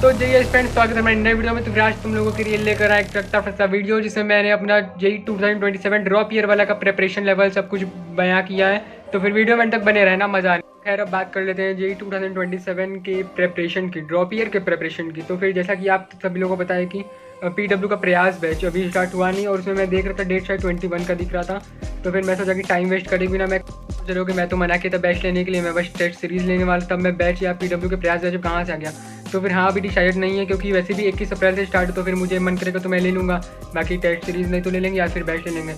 तो जय फ्रेंड्स, स्वागत है हमारे नए वीडियो में। तो फिर आज तुम लोगों के लिए लेकर आया एक चकता फस्ता वीडियो जिसमें मैंने अपना जेई 2027 ड्रॉप ईयर वाला का प्रिपरेशन लेवल सब कुछ बयां किया है। तो फिर वीडियो में तक बने रहना, मजा आने। खैर अब बात कर लेते हैं जेई 2027 के प्रिपरेशन की, ड्रॉप ईयर के प्रिपरेशन की। तो फिर जैसा कि आप सभी लोगों को पता है कि PW का प्रयास बैच अभी स्टार्ट हुआ नहीं, और उसमें मैं देख रहा था डेट शायद 21 का दिख रहा था। तो फिर मैं सोचा कि टाइम वेस्ट करे बिना, मैं चलो कि मैं तो मना किया था बैच लेने के लिए, मैं बस टेस्ट सीरीज लेने वाला, तब मैं बैच या PW के प्रयास बैच कहाँ से आ गया। तो फिर हाँ अभी डिसाइड नहीं है, क्योंकि वैसे भी 21 अप्रैल से स्टार्ट, तो फिर मुझे मन करेगा तो मैं ले लूँगा, बाकी टेस्ट सीरीज़ नहीं तो ले लेंगे या फिर बैच ले लेंगे।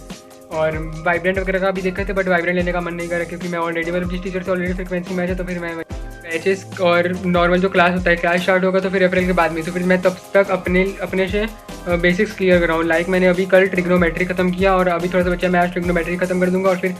और वाइब्रेंट वगैरह का भी देखे थे, बट वाइब्रेंट लेने का मन नहीं करा, क्योंकि मैं ऑलरेडी मतलब जिस टीचर से ऑलरेडी फ्रिक्वेंसी मैच है, तो फिर मैं बैचेस और नॉर्मल जो क्लास होता है, क्लास स्टार्ट होगा तो फिर अप्रैल के बाद में, तो फिर मैं तब तक अपने से बेसिक्स क्लियर कर रहा हूँ। लाइक मैंने अभी कल ट्रिग्नोमेट्री खत्म किया, और अभी थोड़ा सा बच्चा, मैं आज ट्रिग्नोमेट्री खत्म कर दूंगा। और फिर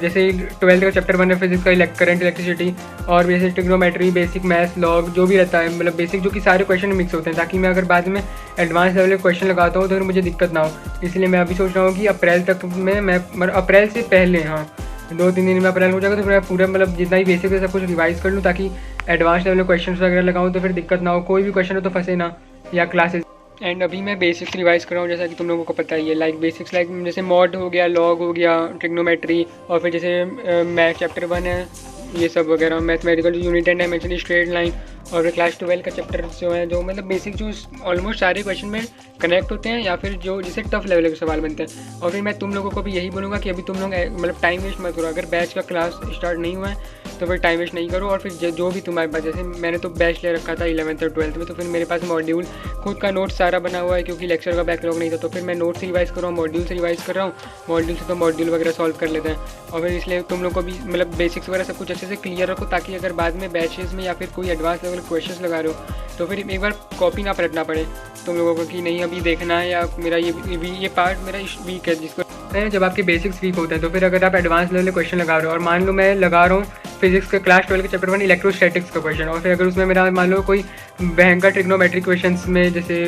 जैसे 12th का चैप्टर 1 है फिजिक्स का, करंट इलेक्ट्रिसिटी, और जैसे ट्रिग्नोमेट्री, बेसिक मैथ्स, लॉग जो भी रहता है, मतलब बेसिक जो कि सारे क्वेश्चन मिक्स होते हैं, ताकि मैं अगर बाद में एडवांस लेवल के क्वेश्चन लगाता हूँ तो फिर मुझे दिक्कत ना हो। इसलिए मैं अभी सोच रहा हूँ कि अप्रैल तक में मैं अप्रैल से पहले, हाँ 2-3 दिन में अप्रैल हो जाएगा, तो फिर मैं पूरा मतलब जितना भी बेसिक है सब कुछ रिवाइज कर लूँ, ताकि एडवांस लेवल में क्वेश्चन वगैरह लगाऊँ तो फिर दिक्कत ना हो, कोई भी क्वेश्चन हो तो फंसे ना, या क्लासेस। एंड अभी मैं बेसिक्स रिवाइज कर रहा हूँ, जैसा कि तुम लोगों को पता ही है। लाइक बेसिक्स लाइक जैसे मॉड हो गया, लॉग हो गया, ट्रिग्नोमेट्री, और फिर जैसे मैथ चैप्टर 1 है, ये सब वगैरह, mathematical unit and dimension, straight line, और फिर क्लास 12 का चैप्टर जो है, जो मतलब बेसिक जो ऑलमोस्ट सारे क्वेश्चन में कनेक्ट होते हैं, या फिर जो जिसे टफ लेवल के सवाल बनते हैं। और फिर मैं तुम लोगों को भी यही बोलूँगा कि अभी तुम लोग मतलब टाइम वेस्ट मत करो। अगर बैच का क्लास स्टार्ट नहीं हुआ है तो फिर टाइम वेस्ट नहीं करो। और फिर जो भी तुम्हारे पास, जैसे मैंने तो बैच ले रखा था 11th और 12th में, तो फिर मेरे पास मॉड्यूल खुद का नोट सारा बना हुआ है, क्योंकि लेक्चर का बैकलॉग नहीं था। तो फिर मैं नोट से रिवाइज कर रहा हूँ, मॉड्यूल से रिवाइज कर रहा हूँ, मॉड्यूल से तो मॉड्यूल वगैरह सॉल्व कर लेते हैं। और फिर इसलिए तुम लोग को भी मतलब बेसिक्स वगैरह सब कुछ अच्छे से क्लियर रखो, ताकि अगर बाद में बैचेस में या फिर कोई एडवांस लेवल क्वेश्चन लगा रहे हो तो फिर एक बार कॉपी ना पलटना पड़े तुम लोगों को कि नहीं अभी देखना है, या मेरा ये पार्ट मेरा वीक है, जिसको जब आपके बेसिक्स वीक होते हैं। तो फिर अगर आप एडवांस लेवल क्वेश्चन लगा रहे हो, और मान लो मैं लगा रहा हूँ फिजिक्स के क्लास 12 के चैप्टर 1 इलेक्ट्रोस्टैटिक्स का क्वेश्चन, और फिर अगर उसमें मेरा मान लो कोई भयंकर ट्रिग्नोमेट्रिक क्वेश्चन में, जैसे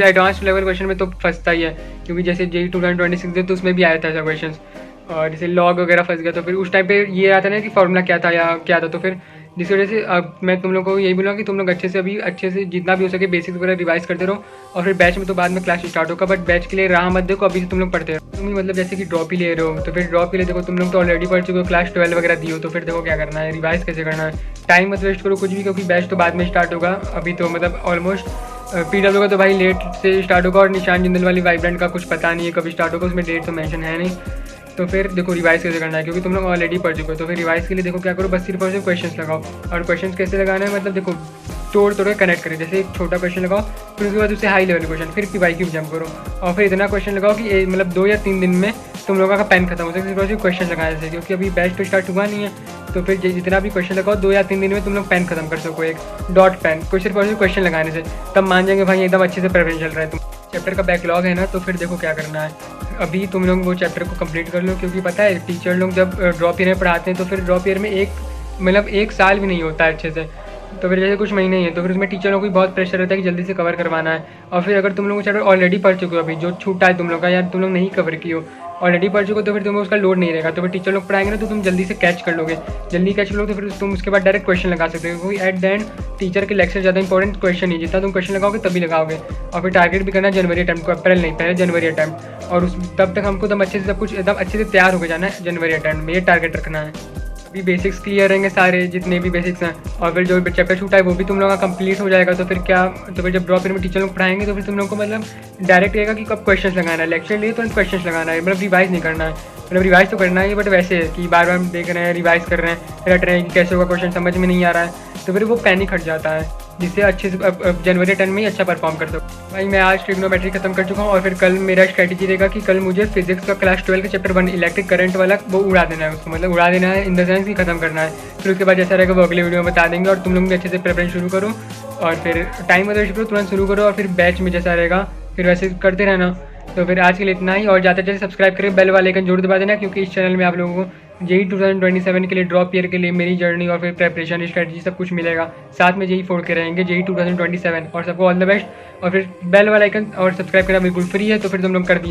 एडवांस लेवल क्वेश्चन में तो फंसता ही है, क्योंकि जैसे जेई 2026 तो उसमें भी आया था ऐसा क्वेश्चन, और जैसे लॉग वगैरह फंस गया, तो फिर उस टाइम पे ये आता ना कि फॉर्मूला क्या था या क्या था। तो फिर जिस वजह से अब मैं तुम लोग को यही बोलूँगा कि तुम लोग अच्छे से जितना भी हो सके बेसिक्स वगैरह रिवाइज करते रहो। और फिर बैच में तो बाद में क्लास स्टार्ट होगा, बट बैच के लिए राह मत देखो, अभी से तुम लोग पढ़ते रहो। तुम मतलब जैसे कि ड्रॉप ही ले रहे हो, तो फिर ड्रॉप के लिए देखो तुम लोग तो ऑलरेडी पढ़ चुके हो, क्लास 12 वगैरह दी हो, तो फिर देखो क्या करना है, रिवाइज कैसे करना है। टाइम मत वेस्ट करो कुछ भी, क्योंकि बैच तो बाद में स्टार्ट होगा। अभी तो मतलब ऑलमोस्ट PW का तो भाई लेट से स्टार्ट होगा, और निशान जिंदल वाली वाइब्रेंट का कुछ पता नहीं है कभी स्टार्ट होगा, उसमें डेट तो मेंशन है नहीं। तो फिर देखो रिवाइज कैसे करना है, क्योंकि तुम लोग ऑलरेडी पढ़ चुके हो। तो फिर रिवाइज के लिए देखो क्या करो, बस सिर्फ और सिर्फ क्वेश्चंस लगाओ। और क्वेश्चंस कैसे लगाना है, मतलब देखो तोड़ के कनेक्ट करें। जैसे एक छोटा क्वेश्चन लगाओ, फिर उसके बाद उससे हाई लेवल क्वेश्चन, फिर PYQ जंप करो, और फिर इतना क्वेश्चन लगाओ कि मतलब 2 या 3 दिन में तुम लोगों का पेन खत्म हो सके। सिर्फ और सिर्फ क्वेश्चन लगाने से, क्योंकि अभी बैच तो स्टार्ट हुआ नहीं है, तो फिर जितना भी क्वेश्चन लगाओ 2 या 3 दिन में तुम लोग पेन खत्म कर सको, एक डॉट पेन, कोई सिर्फ और सिर्फ क्वेश्चन लगाने से, तब मान जाएंगे भाई एकदम अच्छे से प्रिपरेशन चल रहा है। तुम चैप्टर का बैकलॉग है ना, तो फिर देखो क्या करना है, अभी तुम लोग वो चैप्टर को कंप्लीट कर लो। क्योंकि पता है टीचर लोग जब ड्रॉप ईयर में पढ़ाते हैं, तो फिर ड्रॉप ईयर में एक साल भी नहीं होता है अच्छे से, तो फिर जैसे कुछ महीने ही है, तो फिर उसमें टीचर लोगों को बहुत प्रेशर रहता है कि जल्दी से कवर करवाना है। और फिर अगर तुम लोग चैप्टर ऑलरेडी पढ़ चुके हो, अभी जो छूटा है तुम लोग का, या तुम लोग नहीं कवर किए हो, ऑलरेडी पढ़ चुके हो, तो फिर तुम्हें उसका लोड नहीं रहेगा। तो फिर टीचर लोग पढ़ाएंगे ना, तो तुम जल्दी से कैच कर लोगे, जल्दी कैच कर लोगे, तो फिर तुम उसके बाद डायरेक्ट क्वेश्चन लगा सकते हो, क्योंकि एट द एंड टीचर के लेक्चर ज़्यादा इंपॉर्टेंट क्वेश्चन ही, जितना तुम क्वेश्चन लगाओगे तभी लगाओगे। और फिर टारगेट भी करना है जनवरी अटैम्प्ट को, अप्रैल नहीं, पहले जनवरी अटैम्प्ट, और उस तब तक हमको एकदम अच्छे से सब कुछ एकदम अच्छे से तैयार होकर जाना है जनवरी अटैम्प्ट में, ये टारगेट रखना है। अभी बेसिक्स क्लियर रहेंगे सारे जितने भी बेसिक्स हैं, और फिर जो चैप्टर छूटा है वो भी तुम लोगों का कंप्लीट हो जाएगा। तो फिर क्या, तो फिर जब ड्रॉप ईयर में टीचर लोग पढ़ाएंगे, तो फिर तुम लोग को मतलब डायरेक्ट रहेगा कि कब क्वेश्चन लगाना है, लेक्चर लिए तो क्वेश्चन लगाना है, मतलब रिवाइज नहीं करना है। मतलब रिवाइज तो करना है, बट वैसे है कि बार बार देख रहे हैं, रिवाइज कर रहे हैं, रट रहे हैं कि कैसे होगा क्वेश्चन, समझ में नहीं आ रहा है, तो फिर वो पैनिक हट जाता है, जिससे अच्छे से जनवरी 10 में ही अच्छा परफॉर्म कर सकूँ। भाई मैं आज ट्रिग्नोमेट्री खत्म कर चुका हूँ, और फिर कल मेरा स्ट्रेटजी रहेगा कि कल मुझे फिजिक्स का क्लास 12 का चैप्टर 1 इलेक्ट्रिक करंट वाला वो उड़ा देना है, उसको मतलब उड़ा देना है इन द सेंस कि खत्म करना है। फिर उसके बाद जैसा रहेगा वो अगले वीडियो में बता देंगे, और तुम लोग भी अच्छे से प्रिपरेशन शुरू करो, और फिर टाइम वगैरह शुरू करो, तुरंत शुरू करो, और फिर बैच में जैसा रहेगा फिर वैसे करते रहना। तो फिर आज के लिए इतना ही, और ज़्यादा से ज़्यादा सब्सक्राइब करें, बेल वाले आइकन जरूर दबा देना, क्योंकि इस चैनल में आप लोगों को जेई 2027 के लिए ड्रॉप ईयर के लिए मेरी जर्नी और फिर प्रिपरेशन स्ट्रेटजी सब कुछ मिलेगा। साथ में जेई 4 के रहेंगे, जेई 2027, और सबको ऑल द बेस्ट। और फिर बेल वाला आइकन और सब्सक्राइब करना बिल्कुल फ्री है, तो फिर तुम लोग कर दिया।